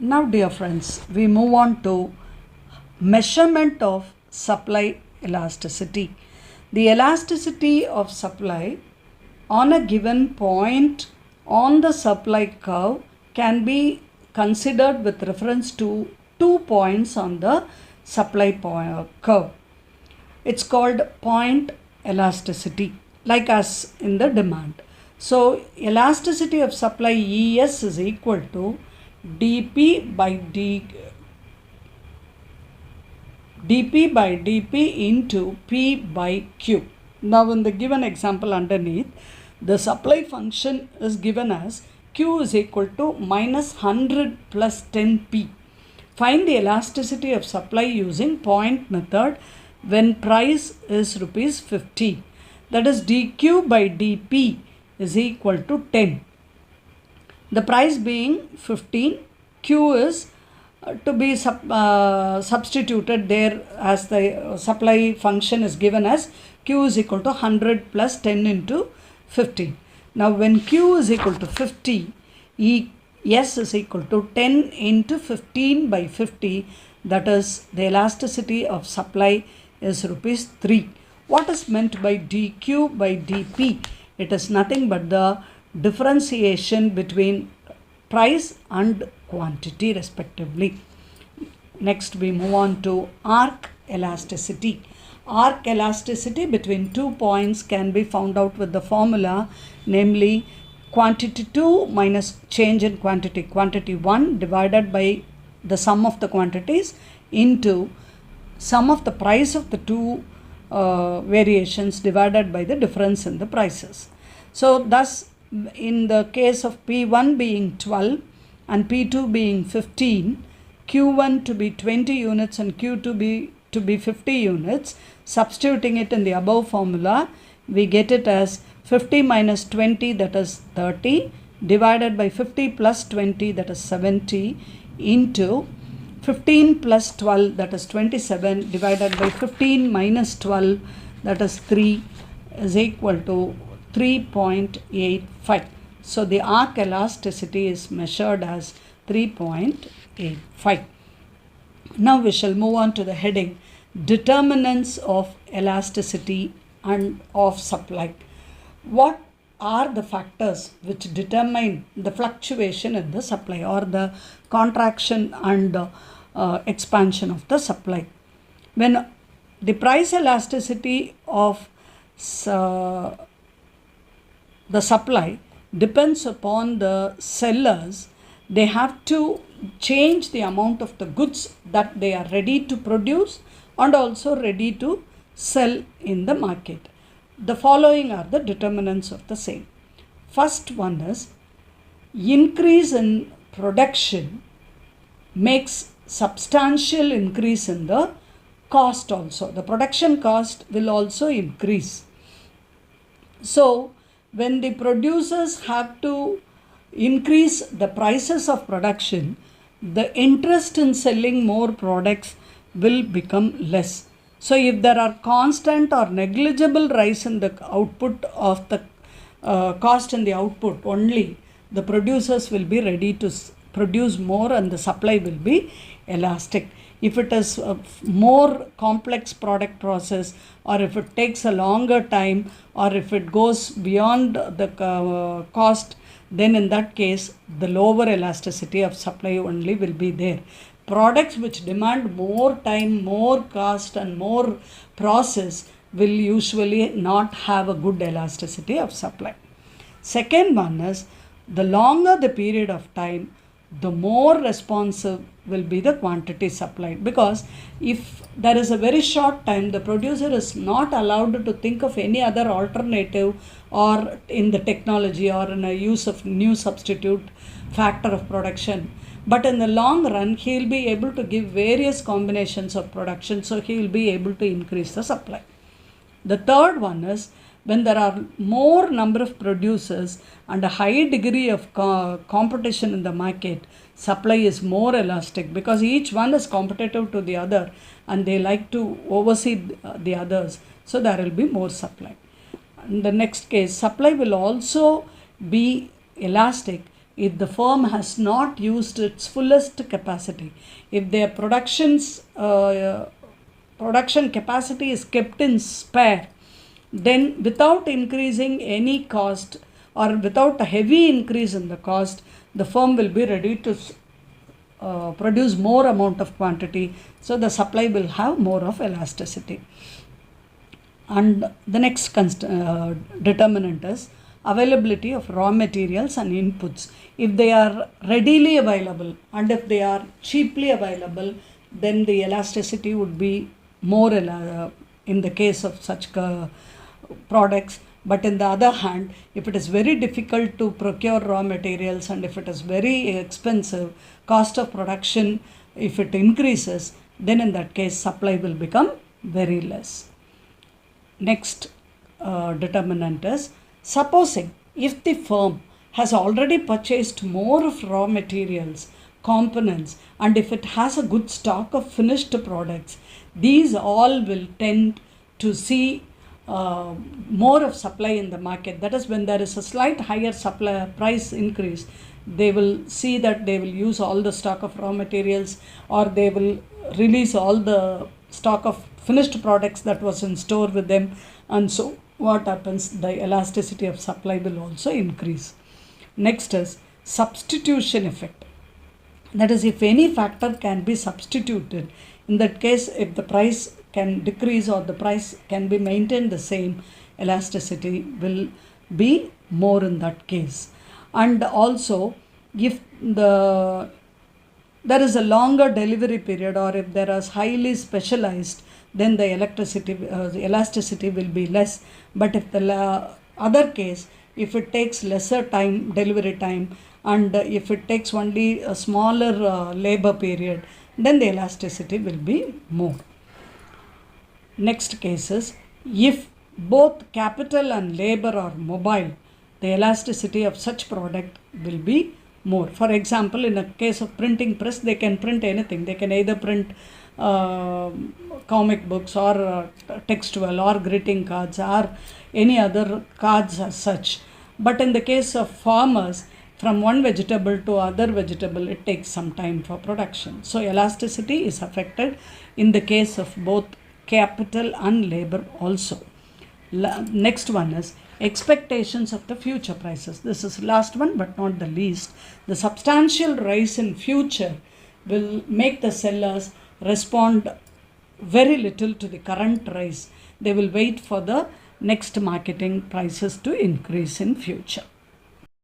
Now, dear friends, we move on to measurement of supply elasticity. The elasticity of supply on a given point on the supply curve can be considered with reference to 2 points on the supply curve. It's called point elasticity, like as in the demand. So, elasticity of supply ES is equal to dP by dP into P by Q. Now, in the given example underneath, the supply function is given as Q is equal to minus 100 plus 10P. Find the elasticity of supply using point method when price is rupees 50. That is dQ by dP is equal to 10. The price being 15, Q is to be substituted there as the supply function is given as Q is equal to 100 plus 10 into 15. Now when Q is equal to 50, S is equal to 10 into 15 by 50, that is the elasticity of supply is rupees 3. What is meant by dQ by dP? It is nothing but the differentiation between price and quantity respectively. Next we move on to arc elasticity. Arc elasticity between 2 points can be found out with the formula, namely quantity 2 minus change in quantity 1 divided by the sum of the quantities into sum of the price of the two variations divided by the difference in the prices. So thus in the case of P1 being 12 and P2 being 15, Q1 to be 20 units and Q2 to be 50 units, substituting it in the above formula, we get it as 50 minus 20, that is 30, divided by 50 plus 20, that is 70, into 15 plus 12, that is 27, divided by 15 minus 12, that is 3, is equal to 3.85. So the arc elasticity is measured as 3.85. Now we shall move on to the heading determinants of elasticity and of supply. What are the factors which determine the fluctuation in the supply or the contraction and expansion of the supply? When the price elasticity of the supply depends upon the sellers, they have to change the amount of the goods that they are ready to produce and also ready to sell in the market. The following are the determinants of the same. First one is increase in production makes substantial increase in the cost also. The production cost will also increase. So when the producers have to increase the prices of production, the interest in selling more products will become less. So if there are constant or negligible rise in the output of the cost in the output only, the producers will be ready to produce more and the supply will be elastic. If it is a more complex product process, or if it takes a longer time, or if it goes beyond the cost, then in that case the lower elasticity of supply only will be there. Products which demand more time, more cost and more process will usually not have a good elasticity of supply. Second one is the longer the period of time, the more responsive will be the quantity supplied, because if there is a very short time, the producer is not allowed to think of any other alternative or in the technology or in a use of new substitute factor of production. But in the long run, he will be able to give various combinations of production, so he will be able to increase the supply. The third one is when there are more number of producers and a high degree of competition in the market, supply is more elastic because each one is competitive to the other and they like to oversee the others. So there will be more supply. In the next case, supply will also be elastic if the firm has not used its fullest capacity, if their production capacity is kept in spare, then without increasing any cost or without a heavy increase in the cost, the firm will be ready to produce more amount of quantity, so the supply will have more of elasticity. And the next determinant is availability of raw materials and inputs. If they are readily available and if they are cheaply available, then the elasticity would be more in the case of such products. But in the other hand, if it is very difficult to procure raw materials and if it is very expensive, cost of production, if it increases, then in that case supply will become very less. Next determinant is, supposing if the firm has already purchased more of raw materials, components, and if it has a good stock of finished products, these all will tend to see more of supply in the market. That is, when there is a slight higher supply price increase, they will see that they will use all the stock of raw materials, or they will release all the stock of finished products that was in store with them, and so what happens, the elasticity of supply will also increase. Next is substitution effect. That is, if any factor can be substituted, in that case, if the price can decrease or the price can be maintained the same, elasticity will be more in that case. And also, if there is a longer delivery period, or if there is highly specialized, then the elasticity will be less. But if the other case, if it takes lesser time, delivery time, and if it takes only a smaller labor period, then the elasticity will be more. Next case is, if both capital and labor are mobile, the elasticity of such product will be more. For example, in a case of printing press, they can print anything. They can either print comic books or textual or greeting cards or any other cards as such. But in the case of farmers, from one vegetable to other vegetable, it takes some time for production. So elasticity is affected in the case of both capital and labor also. Next one is expectations of the future prices. This is last one but not the least. The substantial rise in future will make the sellers respond very little to the current rise. They will wait for the next marketing prices to increase in future.